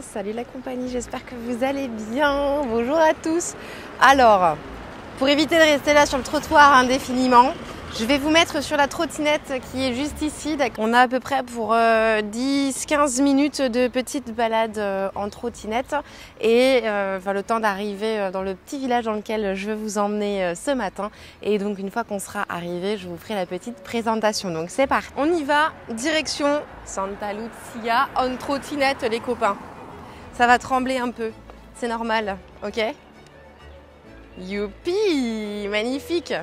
salut la compagnie, j'espère que vous allez bien. Bonjour à tous. Alors, pour éviter de rester là sur le trottoir indéfiniment, je vais vous mettre sur la trottinette qui est juste ici. On a à peu près pour 10-15 minutes de petite balade en trottinette et le temps d'arriver dans le petit village dans lequel je vais vous emmener ce matin. Et donc une fois qu'on sera arrivé, je vous ferai la petite présentation. Donc c'est parti. On y va, direction Santa Lucia en trottinette les copains. Ça va trembler un peu, c'est normal, ok? Youpi, magnifique!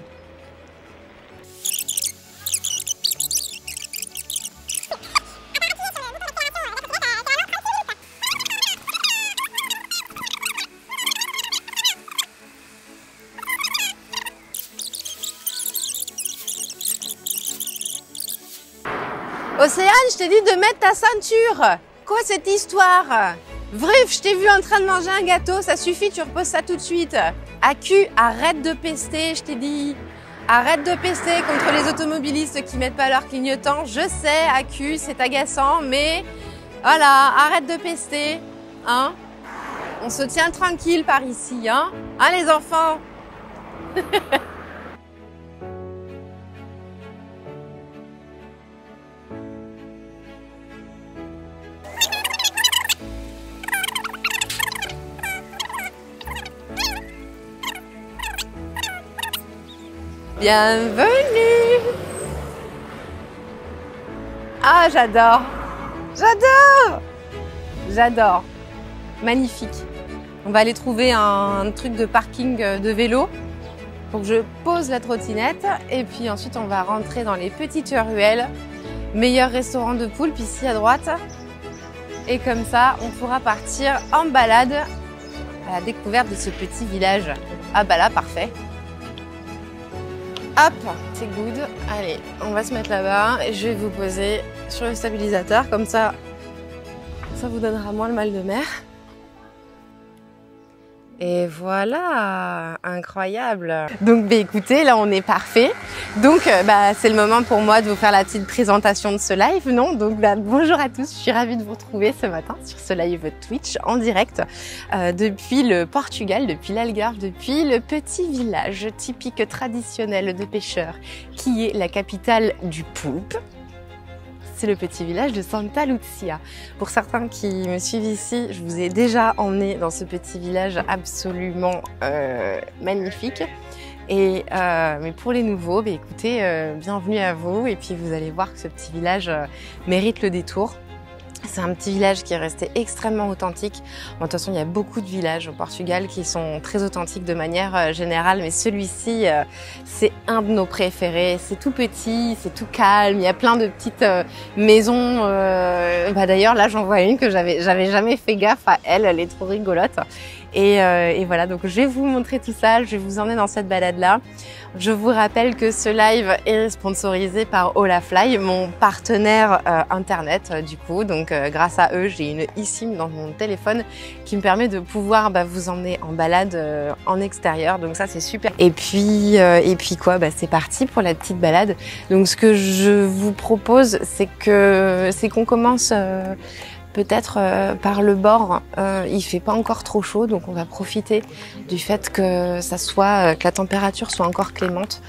Océane, je t'ai dit de mettre ta ceinture. Quoi cette histoire? Vrif, je t'ai vu en train de manger un gâteau, ça suffit, tu reposes ça tout de suite. AQ, arrête de pester, je t'ai dit. Arrête de pester contre les automobilistes qui mettent pas leur clignotant. Je sais, AQ, c'est agaçant, mais voilà, arrête de pester. Hein? On se tient tranquille par ici, hein? Hein les enfants? Bienvenue! Ah, j'adore! J'adore! J'adore! Magnifique! On va aller trouver un truc de parking de vélo pour que je pose la trottinette et puis ensuite on va rentrer dans les petites ruelles. Meilleur restaurant de poulpe ici à droite. Et comme ça, on pourra partir en balade à la découverte de ce petit village. Ah bah là, parfait! Hop, c'est good. Allez, on va se mettre là-bas et je vais vous poser sur le stabilisateur. Comme ça vous donnera moins le mal de mer. Et voilà, incroyable. Donc écoutez, là on est parfait. Donc c'est le moment pour moi de vous faire la petite présentation de ce live, non? Donc bonjour à tous, je suis ravie de vous retrouver ce matin sur ce live Twitch en direct depuis le Portugal, depuis l'Algarve, depuis le petit village typique traditionnel de pêcheurs qui est la capitale du poulpe. C'est le petit village de Santa Lucia. Pour certains qui me suivent ici, je vous ai déjà emmené dans ce petit village absolument magnifique. Et mais pour les nouveaux, écoutez, bienvenue à vous. Et puis vous allez voir que ce petit village mérite le détour. C'est un petit village qui est resté extrêmement authentique. Bon, de toute façon, il y a beaucoup de villages au Portugal qui sont très authentiques de manière générale, mais celui-ci, c'est un de nos préférés. C'est tout petit, c'est tout calme. Il y a plein de petites maisons. D'ailleurs, là, j'en vois une que j'avais jamais fait gaffe à elle. Elle est trop rigolote. Et voilà, donc je vais vous montrer tout ça, je vais vous emmener dans cette balade-là. Je vous rappelle que ce live est sponsorisé par Olafly, mon partenaire internet du coup. Donc grâce à eux, j'ai une eSIM dans mon téléphone qui me permet de pouvoir vous emmener en balade en extérieur. Donc ça, c'est super. Et puis quoi, c'est parti pour la petite balade. Donc ce que je vous propose, c'est qu'on commence peut-être par le bord. Il fait pas encore trop chaud, donc on va profiter du fait que que la température soit encore clémente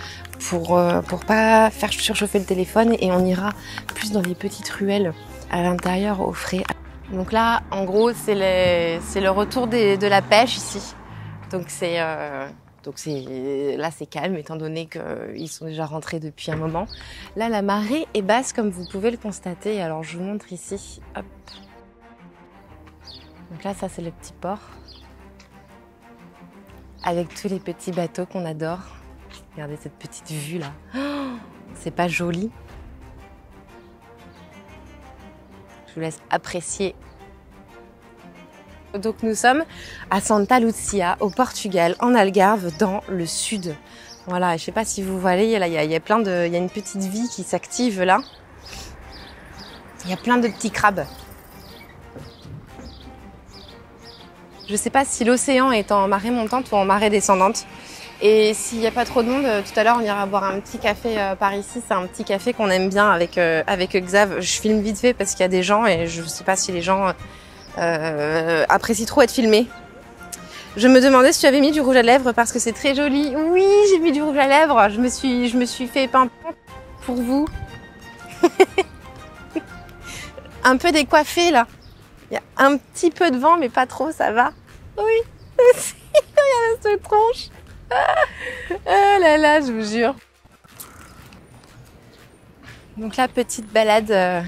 pour pas faire surchauffer le téléphone, et on ira plus dans les petites ruelles à l'intérieur au frais. Donc là, en gros, c'est le retour de la pêche ici. Donc là, c'est calme étant donné qu'ils sont déjà rentrés depuis un moment. Là, la marée est basse comme vous pouvez le constater. Alors, je vous montre ici. Hop. Donc là, ça, c'est le petit port. Avec tous les petits bateaux qu'on adore. Regardez cette petite vue là. Oh, c'est pas joli? Je vous laisse apprécier. Donc nous sommes à Santa Lucia, au Portugal, en Algarve, dans le sud. Voilà, je sais pas si vous voyez, là, il y a une petite vie qui s'active là. Il y a plein de petits crabes. Je sais pas si l'océan est en marée montante ou en marée descendante. Et s'il n'y a pas trop de monde, tout à l'heure, on ira boire un petit café par ici. C'est un petit café qu'on aime bien avec Xav. Je filme vite fait parce qu'il y a des gens et je ne sais pas si les gens apprécie trop être filmée. Je me demandais si tu avais mis du rouge à lèvres parce que c'est très joli. Oui, j'ai mis du rouge à lèvres. Je me suis fait pimpon pour vous. Un peu décoiffée là. Il y a un petit peu de vent, mais pas trop, ça va. Oui, regarde cette tronche. Oh là là, je vous jure. Donc la petite balade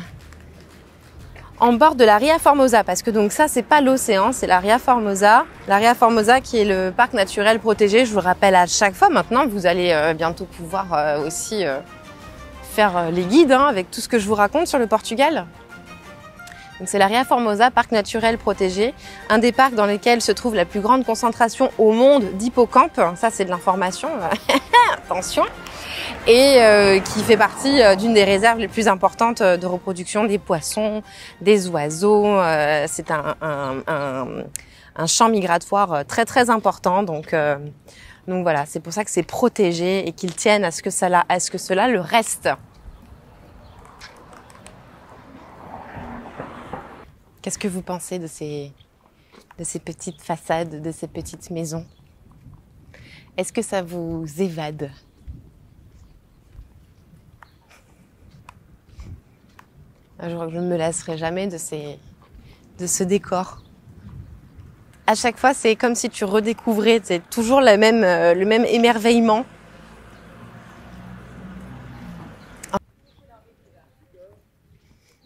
en bord de la Ria Formosa, parce que donc ça c'est pas l'océan, c'est la Ria Formosa. La Ria Formosa qui est le parc naturel protégé, je vous le rappelle à chaque fois. Maintenant vous allez bientôt pouvoir aussi faire les guides avec tout ce que je vous raconte sur le Portugal. Donc c'est la Ria Formosa, parc naturel protégé, un des parcs dans lesquels se trouve la plus grande concentration au monde d'hippocampes. Ça c'est de l'information, attention. Et qui fait partie d'une des réserves les plus importantes de reproduction des poissons, des oiseaux. C'est un champ migratoire très très important. Donc voilà, c'est pour ça que c'est protégé et qu'ils tiennent à ce que cela le reste. Qu'est-ce que vous pensez de ces petites façades, de ces petites maisons? Est-ce que ça vous évade? Je ne me lasserai jamais de ce décor. À chaque fois, c'est comme si tu redécouvrais, c'est toujours le même émerveillement.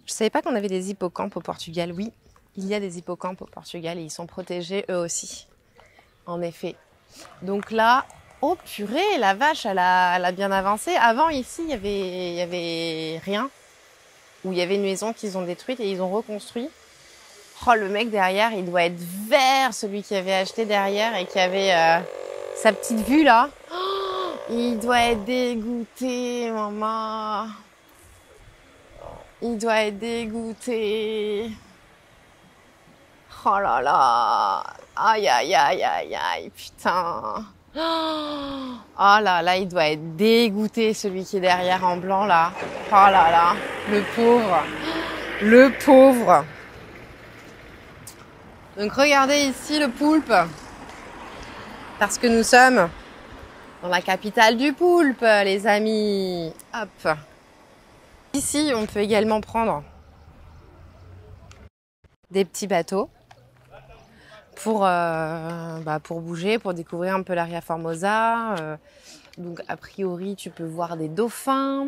Je savais pas qu'on avait des hippocampes au Portugal. Oui, il y a des hippocampes au Portugal et ils sont protégés eux aussi. En effet. Donc là, oh purée, la vache, elle a bien avancé. Avant ici, il y avait rien. Où il y avait une maison qu'ils ont détruite et ils ont reconstruit. Oh, le mec derrière, il doit être vert, celui qui avait acheté derrière et qui avait sa petite vue là. Oh, il doit être dégoûté, maman. Il doit être dégoûté. Oh là là. Aïe, aïe, aïe, aïe, aïe, putain. Oh là là, il doit être dégoûté, celui qui est derrière en blanc là. Oh là là, le pauvre. Le pauvre. Donc regardez ici le poulpe. Parce que nous sommes dans la capitale du poulpe, les amis. Hop. Ici, on peut également prendre des petits bateaux pour bouger, pour découvrir un peu la Ria Formosa. Donc a priori, tu peux voir des dauphins.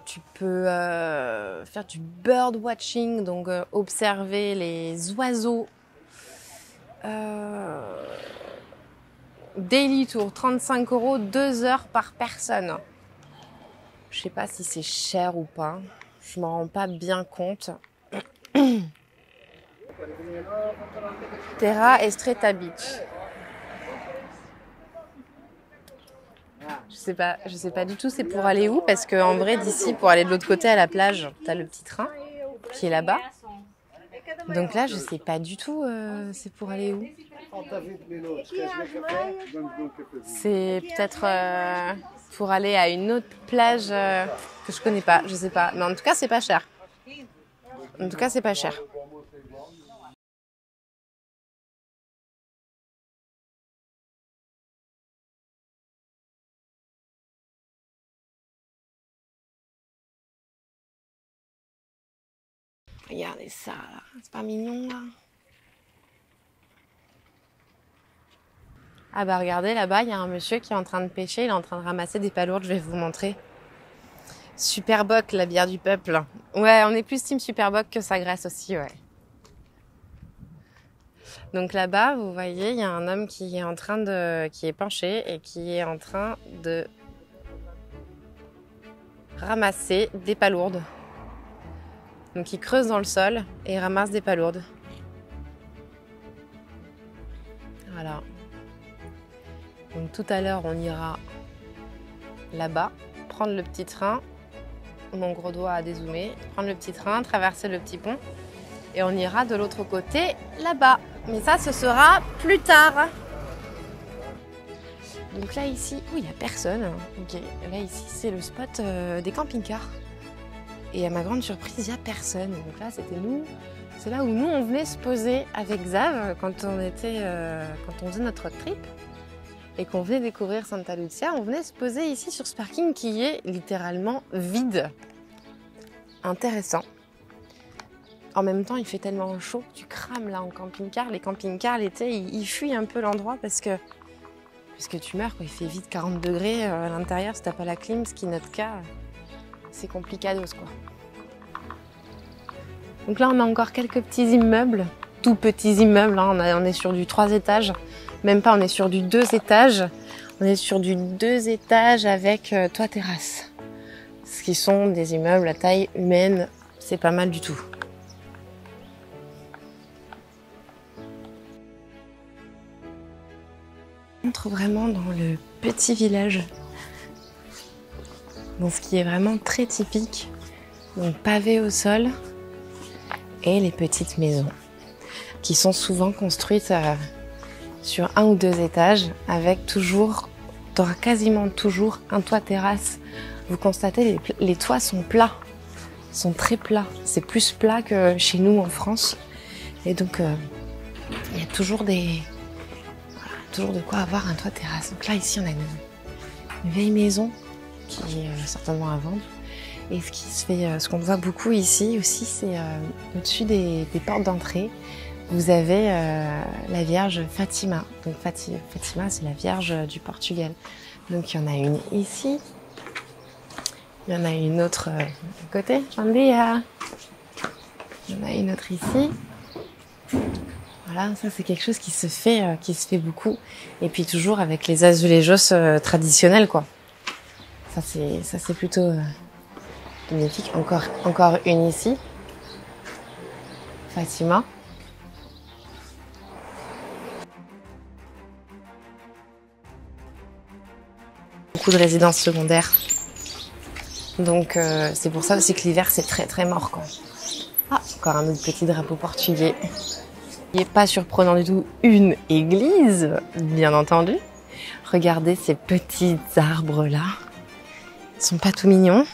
Tu peux faire du bird watching, donc observer les oiseaux. Daily tour, 35 €, 2 heures par personne. Je sais pas si c'est cher ou pas. Je m'en rends pas bien compte. Terra Estreita Beach. Je sais pas du tout c'est pour aller où, parce qu'en vrai d'ici pour aller de l'autre côté à la plage, t'as le petit train qui est là-bas. Donc là je sais pas du tout c'est pour aller où. C'est peut-être pour aller à une autre plage que je connais pas, je sais pas. Mais en tout cas c'est pas cher. En tout cas c'est pas cher. Regardez ça là, c'est pas mignon là? Ah bah regardez là-bas, il y a un monsieur qui est en train de pêcher, il est en train de ramasser des palourdes, je vais vous montrer. Superboc, la bière du peuple. Ouais, on est plus team Superboc que Sagres aussi, ouais. Donc là-bas, vous voyez, il y a un homme qui est penché et qui est en train de ramasser des palourdes. Donc il creuse dans le sol et ramasse des palourdes. Voilà. Donc tout à l'heure, on ira là-bas, prendre le petit train. Mon gros doigt a dézoomé. Prendre le petit train, traverser le petit pont. Et on ira de l'autre côté, là-bas. Mais ça, ce sera plus tard. Donc là, ici, il n'y a personne. Ok, là, ici, c'est le spot des camping-cars. Et à ma grande surprise, il n'y a personne. Donc là, c'était nous. C'est là où nous, on venait se poser avec Xav quand on faisait notre road trip et qu'on venait découvrir Santa Lucia. On venait se poser ici sur ce parking qui est littéralement vide. Intéressant. En même temps, il fait tellement chaud que tu crames là en camping-car. Les camping-cars, l'été, ils fuient un peu l'endroit parce que tu meurs, quoi. Il fait vite 40 degrés à l'intérieur si t'as pas la clim, ce qui est notre cas, c'est complicados, quoi. Donc là, on a encore quelques petits immeubles, tout petits immeubles. Hein. On est sur du 3 étages, même pas, on est sur du 2 étages. On est sur du 2 étages avec toit terrasse. Ce qui sont des immeubles à taille humaine, c'est pas mal du tout. On entre vraiment dans le petit village. Donc ce qui est vraiment très typique. Donc pavé au sol et les petites maisons qui sont souvent construites sur 1 ou 2 étages avec toujours, t'auras quasiment toujours un toit terrasse. Vous constatez, les toits sont plats, sont très plats. C'est plus plat que chez nous en France. Et donc il y a toujours toujours de quoi avoir un toit terrasse. Donc là, ici, on a une vieille maison qui est certainement à vendre. Et ce qu'on voit beaucoup ici aussi, c'est au-dessus des portes d'entrée, vous avez la Vierge Fatima. Donc Fatima, c'est la Vierge du Portugal. Donc il y en a une ici, il y en a une autre à côté. Il y en a une autre ici. Voilà, ça c'est quelque chose qui se fait beaucoup. Et puis toujours avec les azulejos traditionnels, quoi. Ça c'est plutôt magnifique. Encore une ici. Fatima. Beaucoup de résidences secondaires. Donc c'est pour ça aussi que l'hiver c'est très très mort, quoi. Ah, encore un autre petit drapeau portugais. Il n'est pas surprenant du tout, une église, bien entendu. Regardez ces petits arbres là. Ils sont pas tout mignons.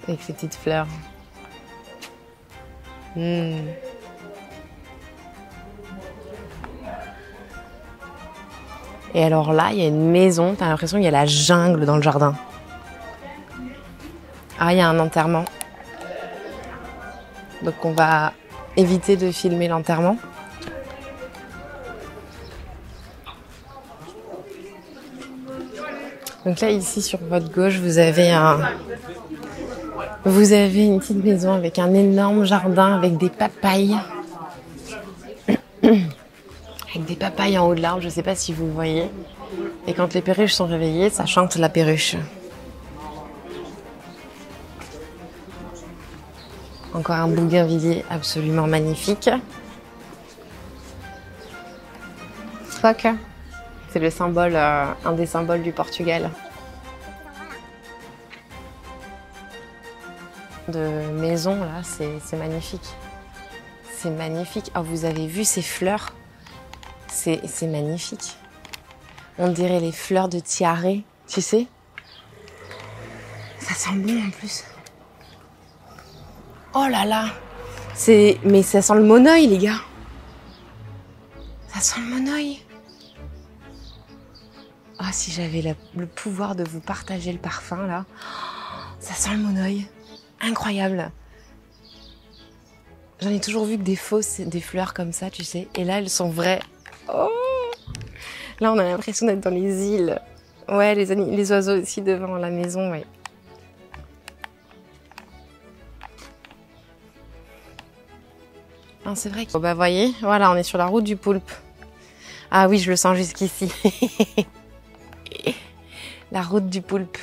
Avec ces petites fleurs. Et alors là, il y a une maison, t'as l'impression qu'il y a la jungle dans le jardin. Ah, il y a un enterrement. Donc on va éviter de filmer l'enterrement. Donc là, ici, sur votre gauche, vous avez une petite maison avec un énorme jardin avec des papayes. Avec des papayes en haut de l'arbre, je ne sais pas si vous voyez. Et quand les perruches sont réveillées, ça chante la perruche. Encore un bougainvillier absolument magnifique. Phoque, c'est le symbole, un des symboles du Portugal. De maison là, c'est magnifique. C'est magnifique. Oh, vous avez vu ces fleurs? C'est magnifique. On dirait les fleurs de tiare, tu sais. Ça sent bon en plus. Oh là là. Mais ça sent le monoeil, les gars. Ça sent le monoeil. Ah, si j'avais le pouvoir de vous partager le parfum là. Ça sent le monoeil. Incroyable. J'en ai toujours vu que des fausses, des fleurs comme ça, tu sais. Et là, elles sont vraies. Oh, là, on a l'impression d'être dans les îles. Ouais, les oiseaux aussi devant la maison, ouais. C'est vrai que... Oh, bah, voyez, voilà, on est sur la route du poulpe. Ah oui, je le sens jusqu'ici. La route du poulpe.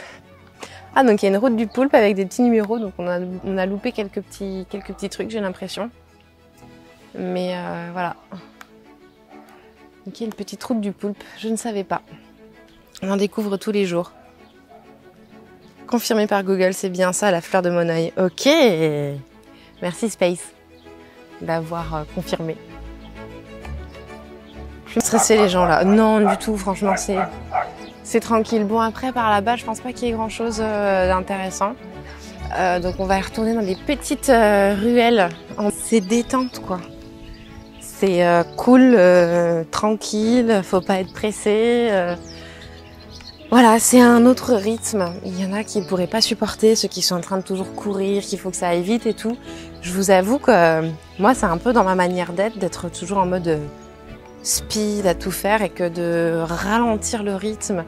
Ah, donc il y a une route du poulpe avec des petits numéros, donc on a loupé quelques petits trucs, j'ai l'impression. Mais voilà. Donc il y a une petite route du poulpe, je ne savais pas. On en découvre tous les jours. Confirmé par Google, c'est bien ça, la fleur de monoeil. Ok. Merci Space d'avoir confirmé. plus stresser les gens là. Non, du tout, franchement, c'est tranquille. Bon, après, par là-bas, je pense pas qu'il y ait grand-chose d'intéressant. Donc, on va retourner dans des petites ruelles. C'est détente, quoi. C'est cool, tranquille, faut pas être pressé. Voilà, c'est un autre rythme. Il y en a qui ne pourraient pas supporter, ceux qui sont en train de toujours courir, qu'il faut que ça aille vite et tout. Je vous avoue que moi, c'est un peu dans ma manière d'être toujours en mode speed à tout faire et que de ralentir le rythme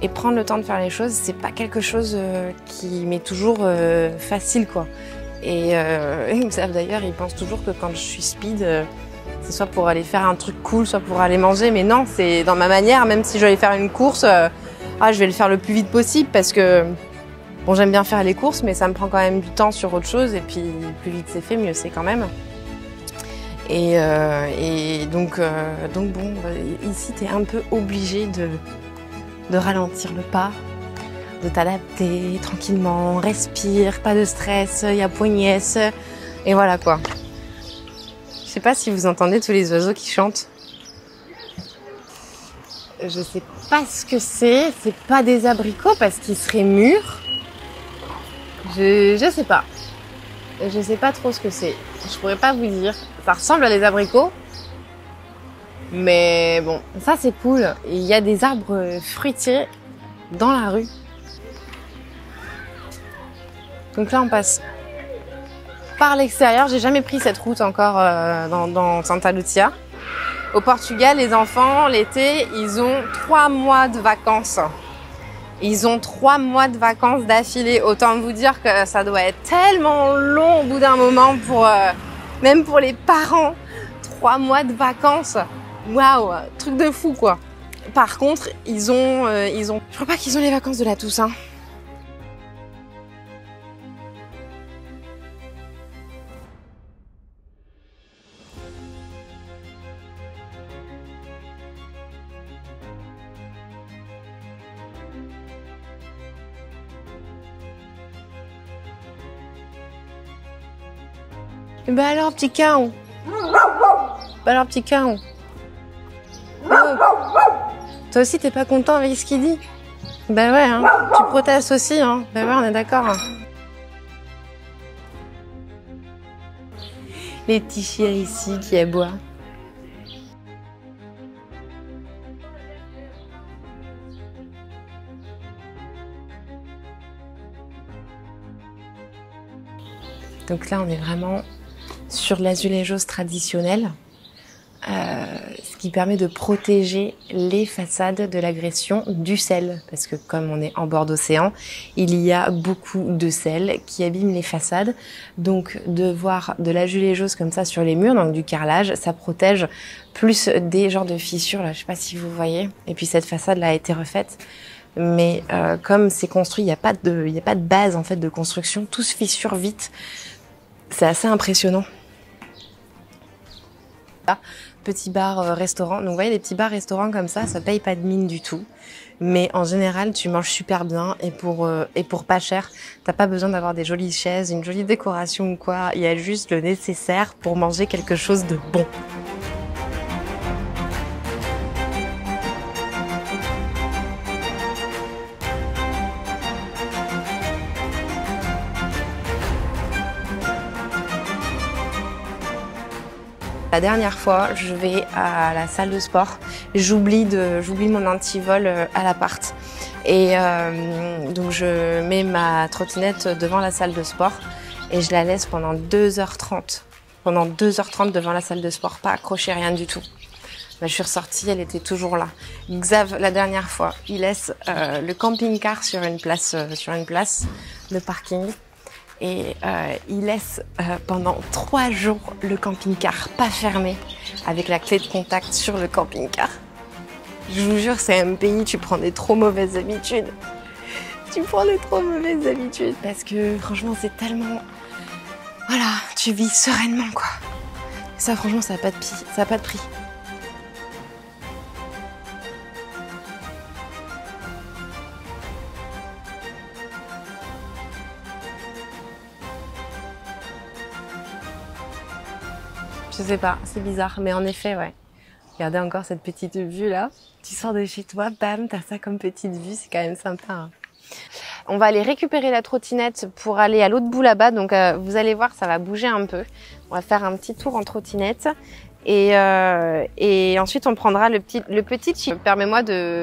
et prendre le temps de faire les choses, c'est pas quelque chose qui m'est toujours facile, quoi. Et ils savent d'ailleurs, ils pensent toujours que quand je suis speed, c'est soit pour aller faire un truc cool, soit pour aller manger. Mais non, c'est dans ma manière, même si je vais aller faire une course, je vais le faire le plus vite possible parce que bon, j'aime bien faire les courses, mais ça me prend quand même du temps sur autre chose. Et puis, plus vite c'est fait, mieux c'est quand même. Et donc bon, ici, t'es un peu obligé de ralentir le pas, de t'adapter tranquillement, respire, pas de stress, il y a poignesse, et voilà quoi. Je sais pas si vous entendez tous les oiseaux qui chantent. Je sais pas ce que c'est pas des abricots parce qu'ils seraient mûrs. Je sais pas. Je sais pas trop ce que c'est. Je pourrais pas vous dire. Ça ressemble à des abricots. Mais bon, ça c'est cool. Il y a des arbres fruitiers dans la rue. Donc là on passe par l'extérieur. J'ai jamais pris cette route encore dans Santa Lucia. Au Portugal, les enfants, l'été, ils ont 3 mois de vacances. Ils ont 3 mois de vacances d'affilée. Autant vous dire que ça doit être tellement long au bout d'un moment même pour les parents. 3 mois de vacances. Waouh, truc de fou quoi. Par contre, je crois pas qu'ils ont les vacances de la Toussaint. Bah alors, petit caon. Bah alors, petit caon. Oh. Toi aussi, t'es pas content avec ce qu'il dit? Bah ouais, hein. Tu protestes aussi, hein. Bah ouais, on est d'accord. Hein. Les petits chiens ici qui aboient. Donc là, on est vraiment sur l'azulejos traditionnel, ce qui permet de protéger les façades de l'agression du sel. Parce que comme on est en bord d'océan, il y a beaucoup de sel qui abîme les façades. Donc de voir de l'azulejos comme ça sur les murs, donc du carrelage, ça protège plus des genres de fissures, là, je sais pas si vous voyez. Et puis cette façade-là a été refaite. Mais comme c'est construit, il n'y a pas de base en fait de construction, tout se fissure vite. C'est assez impressionnant. Petit bar restaurant. Donc vous voyez les petits bars restaurants comme ça paye pas de mine du tout. Mais en général, tu manges super bien et pour pas cher. T'as pas besoin d'avoir des jolies chaises, une jolie décoration ou quoi. Il y a juste le nécessaire pour manger quelque chose de bon. La dernière fois, je vais à la salle de sport. J'oublie mon antivol à l'appart. Et donc je mets ma trottinette devant la salle de sport et je la laisse pendant 2h30. Pendant 2h30 devant la salle de sport, pas accrochée, rien du tout. Ben, je suis ressortie, elle était toujours là. Xav, la dernière fois, il laisse le camping-car sur une place, le parking. Et il laisse pendant 3 jours le camping-car pas fermé avec la clé de contact sur le camping-car. Je vous jure, c'est un pays, tu prends des trop mauvaises habitudes. Tu prends des trop mauvaises habitudes parce que franchement, c'est tellement... Voilà, tu vis sereinement quoi. Ça franchement, ça n'a pas de prix. Je sais pas, c'est bizarre, mais en effet, ouais. Regardez encore cette petite vue là. Tu sors de chez toi, bam, t'as ça comme petite vue, c'est quand même sympa. Hein. On va aller récupérer la trottinette pour aller à l'autre bout là-bas. Donc vous allez voir, ça va bouger un peu. On va faire un petit tour en trottinette. Et ensuite on prendra le petit chip. Permets-moi de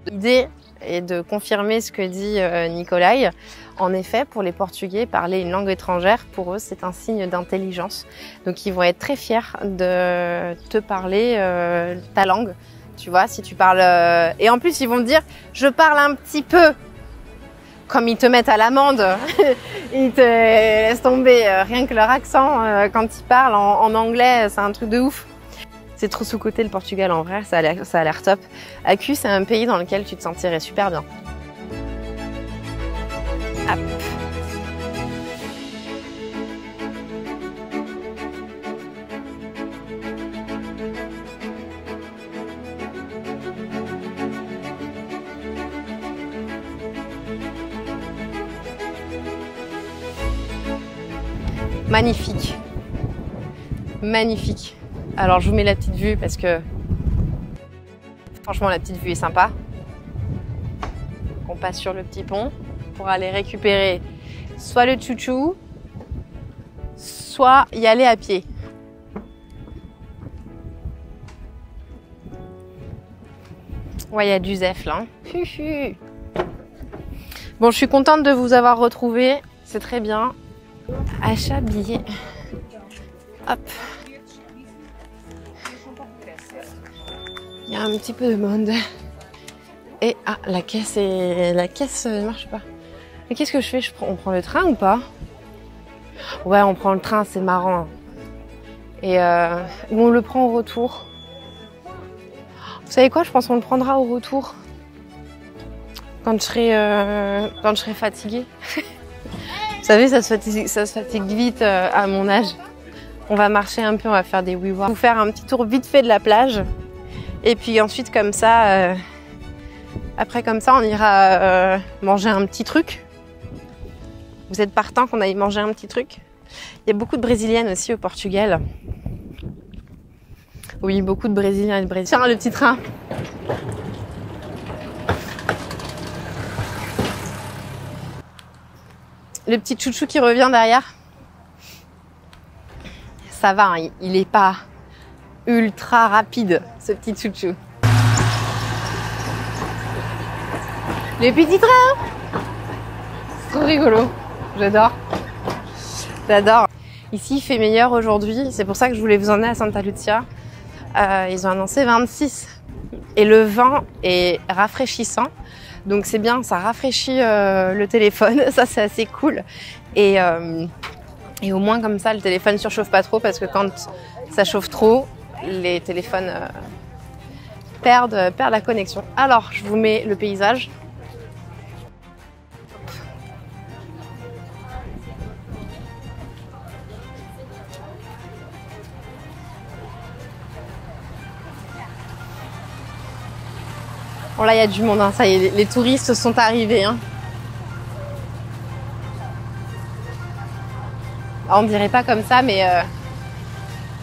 guider et de confirmer ce que dit Nicolai. En effet, pour les Portugais, parler une langue étrangère, pour eux, c'est un signe d'intelligence. Donc, ils vont être très fiers de te parler ta langue. Tu vois, si tu parles... Et en plus, ils vont te dire, je parle un petit peu. Comme ils te mettent à l'amende, ils te laissent tomber. Rien que leur accent, quand ils parlent en anglais, c'est un truc de ouf. C'est trop sous-coté le Portugal, en vrai, ça a l'air top. Acu, c'est un pays dans lequel tu te sentirais super bien. Hop. Magnifique. Magnifique. Alors je vous mets la petite vue parce que franchement la petite vue est sympa. On passe sur le petit pont pour aller récupérer soit le chouchou, soit y aller à pied. Ouais, il y a du zef là. Bon, je suis contente de vous avoir retrouvé. C'est très bien. Achat billet. Hop. Il y a un petit peu de monde. Et ah, la caisse ne marche pas. Mais qu'est-ce que je fais? On prend le train ou pas? Ouais, on prend le train, c'est marrant. Et on le prend au retour. Vous savez quoi? Je pense qu'on le prendra au retour. Quand je serai fatiguée. Vous savez, ça se fatigue vite à mon âge. On va marcher un peu, on va faire des oui-wa. Vous faire un petit tour vite fait de la plage. Et puis ensuite, comme ça, après comme ça, on ira manger un petit truc. Vous êtes partant qu'on aille manger un petit truc? Il y a beaucoup de Brésiliennes aussi au Portugal. Oui, beaucoup de Brésiliens et de Brésiliens. Tiens, le petit train. Le petit chouchou qui revient derrière. Ça va, hein, il est pas ultra rapide, ce petit chouchou. Les petits trains! C'est trop rigolo. J'adore. J'adore. Ici, il fait meilleur aujourd'hui. C'est pour ça que je voulais vous emmener à Santa Lucia. Ils ont annoncé 26. Et le vent est rafraîchissant. Donc c'est bien, ça rafraîchit le téléphone. Ça, c'est assez cool. Et au moins, comme ça, le téléphone surchauffe pas trop. Parce que quand ça chauffe trop, les téléphones perdent la connexion. Alors, je vous mets le paysage. Bon là il y a du monde, hein. Ça y est, les touristes sont arrivés. Hein. Alors, on dirait pas comme ça, mais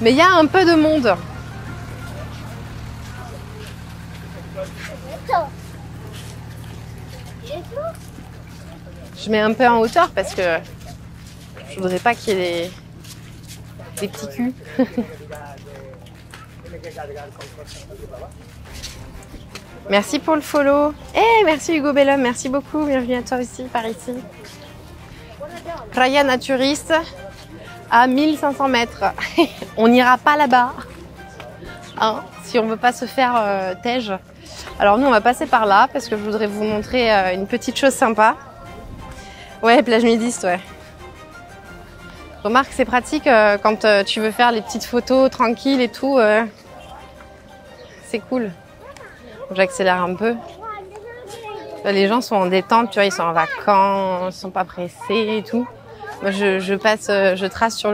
il y a un peu de monde. Je mets un peu en hauteur parce que je voudrais pas qu'il y ait des petits culs. Merci pour le follow. Merci Hugo Bellum, merci beaucoup. Bienvenue à toi aussi par ici. Praia naturiste à 1500 mètres. On n'ira pas là-bas. Hein, si on veut pas se faire tège. Alors nous on va passer par là parce que je voudrais vous montrer une petite chose sympa. Ouais, plage nudiste, ouais. Remarque, c'est pratique quand tu veux faire les petites photos tranquilles et tout. C'est cool. J'accélère un peu. Les gens sont en détente, tu vois, ils sont en vacances, ils sont pas pressés et tout. Moi, je trace sur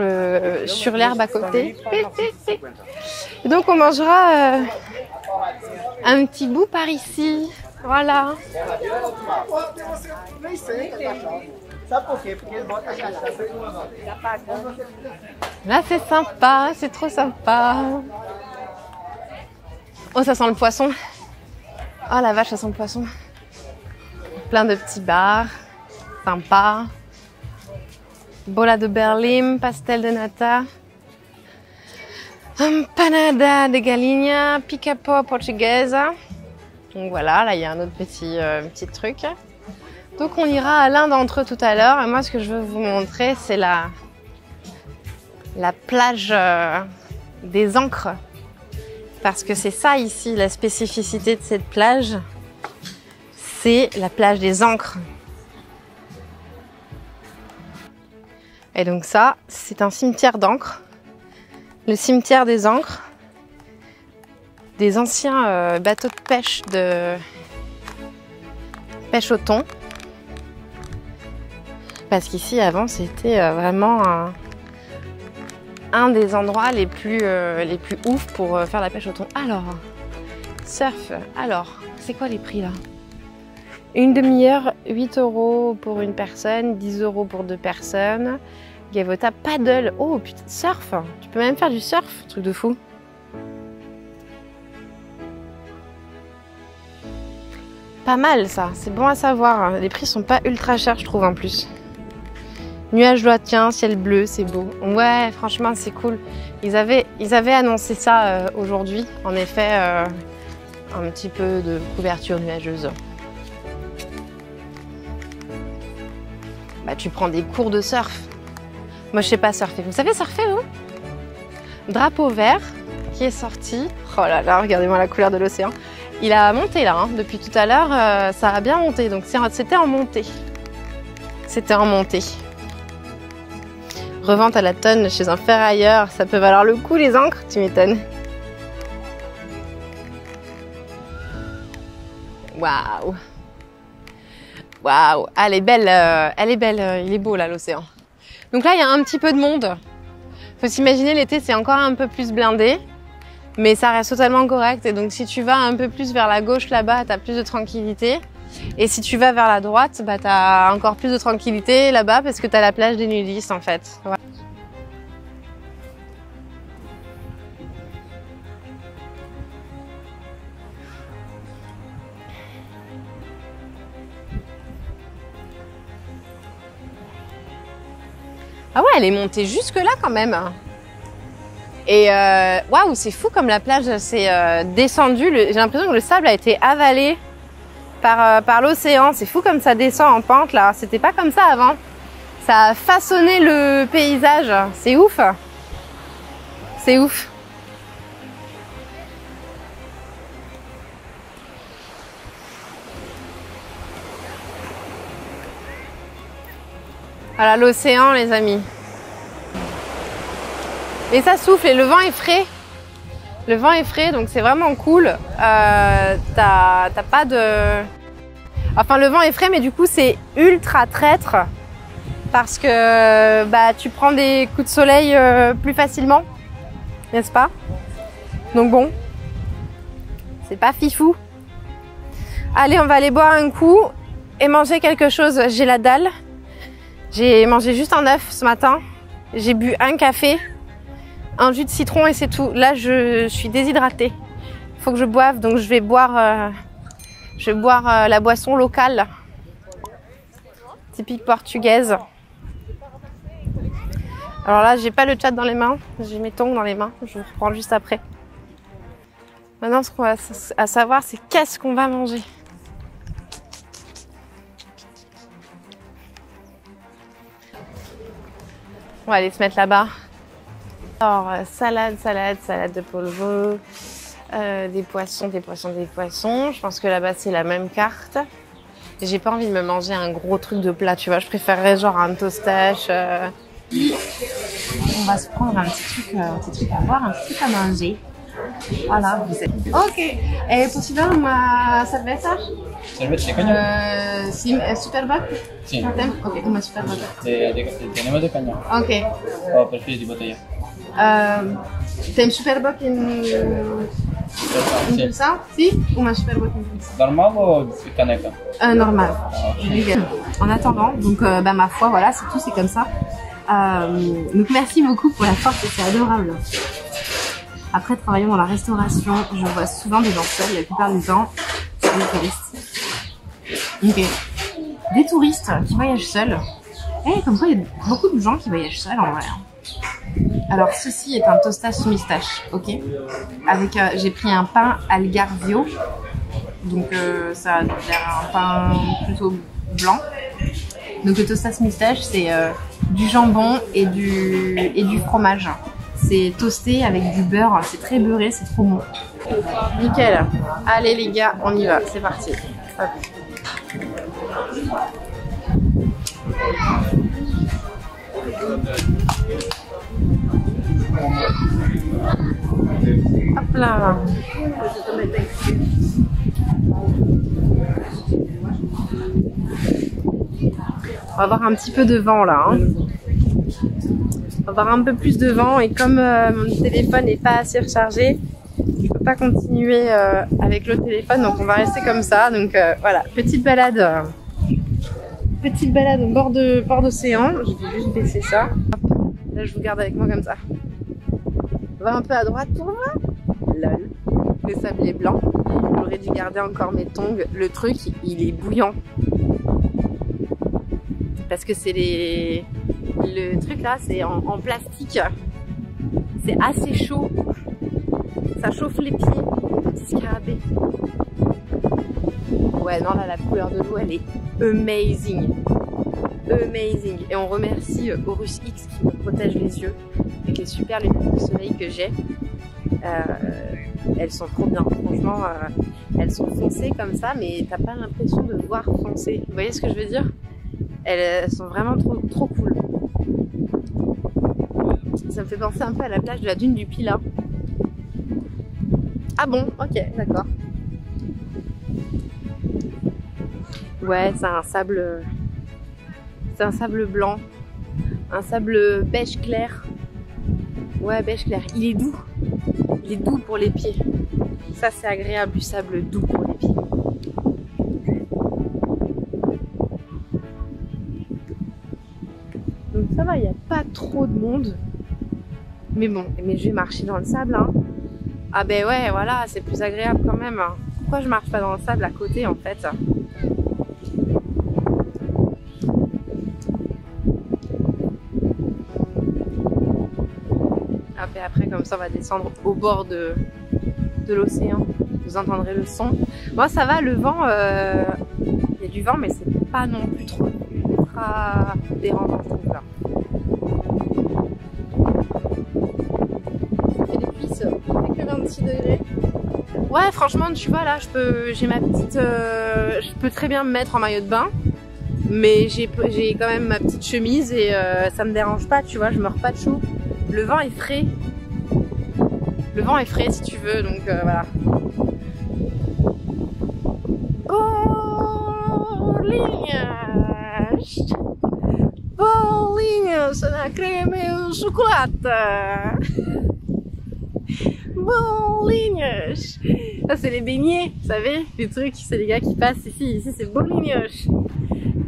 l'herbe à côté. Et donc, on mangera un petit bout par ici. Voilà. Là, c'est sympa, c'est trop sympa. Oh, ça sent le poisson. Oh la vache, ça sent le poisson. Plein de petits bars. Sympa. Bola de Berlim, pastel de nata. Empanada de galinha, pica-pau portugaise. Donc voilà, là il y a un autre petit truc. Donc on ira à l'un d'entre eux tout à l'heure. Et moi ce que je veux vous montrer c'est la plage des ancres. Parce que c'est ça ici, la spécificité de cette plage. C'est la plage des ancres. Et donc ça, c'est un cimetière d'encre. Le cimetière des ancres. Des anciens bateaux de pêche au thon. Parce qu'ici, avant, c'était vraiment un des endroits les plus ouf pour faire la pêche au thon. Alors, surf. Alors, c'est quoi les prix là? Une demi-heure, 8 € pour une personne, 10 € pour 2 personnes. Gavota, paddle. Oh putain, surf. Tu peux même faire du surf, truc de fou. Pas mal ça, c'est bon à savoir. Les prix sont pas ultra chers, je trouve en plus. Nuages lointains, ciel bleu, c'est beau. Ouais, franchement, c'est cool. Ils avaient annoncé ça aujourd'hui. En effet, un petit peu de couverture nuageuse. Bah, tu prends des cours de surf. Moi, je sais pas surfer. Vous savez surfer, vous? Drapeau vert qui est sorti. Oh là là, regardez-moi la couleur de l'océan. Il a monté là, hein. Depuis tout à l'heure, ça a bien monté. Donc, c'était en montée. C'était en montée. Revente à la tonne chez un ferrailleur. Ça peut valoir le coup, les ancres, tu m'étonnes. Waouh! Waouh! Ah, elle est belle, il est beau là, l'océan. Donc là, il y a un petit peu de monde. Faut s'imaginer, l'été, c'est encore un peu plus blindé. Mais ça reste totalement correct. Et donc, si tu vas un peu plus vers la gauche là-bas, t'as plus de tranquillité. Et si tu vas vers la droite, bah, t'as encore plus de tranquillité là-bas parce que t'as la plage des nudistes, en fait. Ouais. Ah ouais, elle est montée jusque là quand même. Et waouh, c'est fou comme la plage s'est descendue. J'ai l'impression que le sable a été avalé par l'océan. C'est fou comme ça descend en pente là. C'était pas comme ça avant. Ça a façonné le paysage. C'est ouf. C'est ouf. Voilà l'océan, les amis. Et ça souffle et le vent est frais. Le vent est frais, donc c'est vraiment cool. T'as pas de... Enfin, le vent est frais, mais du coup, c'est ultra traître. Parce que bah, tu prends des coups de soleil plus facilement. N'est-ce pas? Donc bon, c'est pas fifou. Allez, on va aller boire un coup et manger quelque chose. J'ai la dalle. J'ai mangé juste un œuf ce matin. J'ai bu un café, un jus de citron et c'est tout. Là, je suis déshydratée. Il faut que je boive, donc je vais boire la boisson locale, typique portugaise. Alors là, j'ai pas le chat dans les mains, j'ai mes tongs dans les mains. Je vous reprends juste après. Maintenant, ce qu'on va à savoir, c'est qu'est-ce qu'on va manger. On va aller se mettre là-bas. Alors, salade de polvo, des poissons. Je pense que là-bas, c'est la même carte. J'ai pas envie de me manger un gros truc de plat, tu vois. Je préférerais genre un tostache. On va se prendre un petit truc à boire, un petit truc à manger. Voilà, vous êtes... Ok. Possible uma cerveja? Cerveza de caña. Sim, Superboc? Sí. Ok, uma Superboc. Tenemos de caña. Ok. ¿O prefieres de botella? Tem Superboc em Sí. pulsão? Sim, uma Superboc em pulsão. ¿Normal o de caneca? Normal. En attendant, donc bah, ma foi, voilà, c'est tout, c'est comme ça. Donc merci beaucoup pour la force, c'est adorable. Après, travaillant dans la restauration, je vois souvent des gens seuls, la plupart du temps, c'est des touristes. Ok. Des touristes qui voyagent seuls. Eh, comme quoi, il y a beaucoup de gens qui voyagent seuls en vrai. Alors, ceci est un toast moustache, ok. Avec, j'ai pris un pain Algarvio. Donc, ça a l'air un pain plutôt blanc. Donc, le toast moustache, c'est du jambon et du fromage. C'est toasté avec du beurre, c'est très beurré, c'est trop bon. Nickel. Allez les gars, on y va, c'est parti. Hop. Hop là. On va avoir un petit peu de vent là. Hein. On va avoir un peu plus de vent et comme mon téléphone n'est pas assez rechargé, je peux pas continuer avec le téléphone, donc on va rester comme ça. Donc voilà, petite balade au bord d'océan. Je vais juste baisser ça. Là, je vous garde avec moi comme ça. On va un peu à droite pour moi. Lol. Le sable est blanc. J'aurais dû garder encore mes tongs. Le truc, il est bouillant. Parce que c'est le truc là, c'est en plastique. C'est assez chaud. Ça chauffe les pieds. Petit scarabée. Ouais, non, là, la couleur de l'eau, elle est amazing. Amazing. Et on remercie Horus X qui me protège les yeux avec les super lunettes de soleil que j'ai. Elles sont trop bien. Franchement, elles sont foncées comme ça, mais t'as pas l'impression de voir foncer. Vous voyez ce que je veux dire? Elles sont vraiment trop cool. Ça me fait penser un peu à la plage de la dune du Pilat. Ah bon, ok, d'accord. Ouais, c'est un sable blanc, un sable beige clair. Ouais, beige clair. Il est doux pour les pieds. Ça, c'est agréable, du sable doux pour les pieds. Donc ça va, il n'y a pas trop de monde. Mais bon, mais je vais marcher dans le sable, hein. Ah ben ouais, voilà, c'est plus agréable quand même. Pourquoi je marche pas dans le sable à côté en fait? Et après comme ça on va descendre au bord de l'océan. Vous entendrez le son. Moi ça va, le vent, il y a du vent mais c'est pas non plus trop ultra dérangeant ce truc là. Ça fait des cuisses, il fait que 26 degrés. Ouais franchement tu vois là j'ai ma petite, je peux très bien me mettre en maillot de bain. Mais j'ai quand même ma petite chemise et ça me dérange pas, tu vois, je meurs pas de chaud. Le vent est frais. Le vent est frais si tu veux, donc voilà. Bolinhas! Bolinhas na crème au chocolat! Bolinhas! Ça c'est les beignets, vous savez, les trucs, c'est les gars qui passent ici. Ici c'est bolinhas!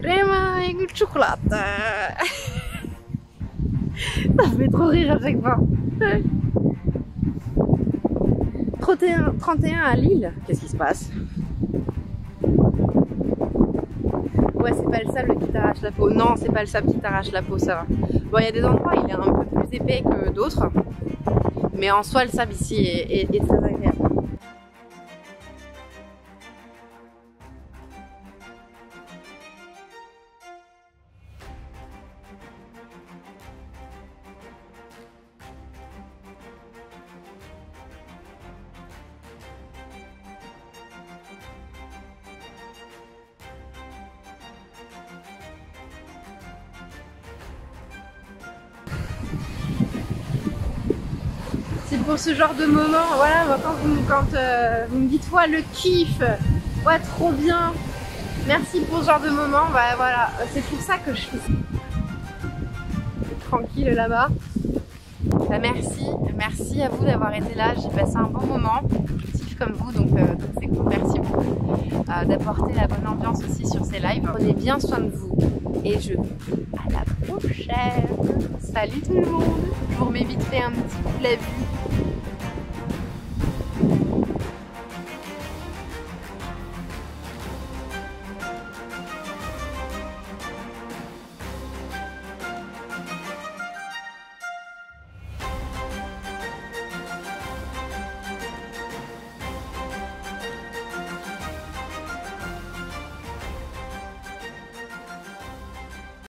Crème et chocolat! Ça me fait trop rire à chaque fois. 31 à Lille. Qu'est-ce qui se passe? Ouais, c'est pas le sable qui t'arrache la peau. Non, c'est pas le sable qui t'arrache la peau, ça va. Bon, il y a des endroits, il est un peu plus épais que d'autres. Mais en soi, le sable ici est très agréable. C'est pour ce genre de moment, voilà, quand vous me dites ouais, le kiff, ouais, trop bien, merci pour ce genre de moment, bah voilà, c'est pour ça que je fais ça. Tranquille là-bas. Bah, merci à vous d'avoir été là, j'ai passé un bon moment, je kiffe comme vous, donc c'est cool, merci beaucoup d'apporter la bonne ambiance aussi sur ces lives. Prenez bien soin de vous et je vous dis à la prochaine. Salut tout le monde, je vous remets vite fait un petit coup de la vue.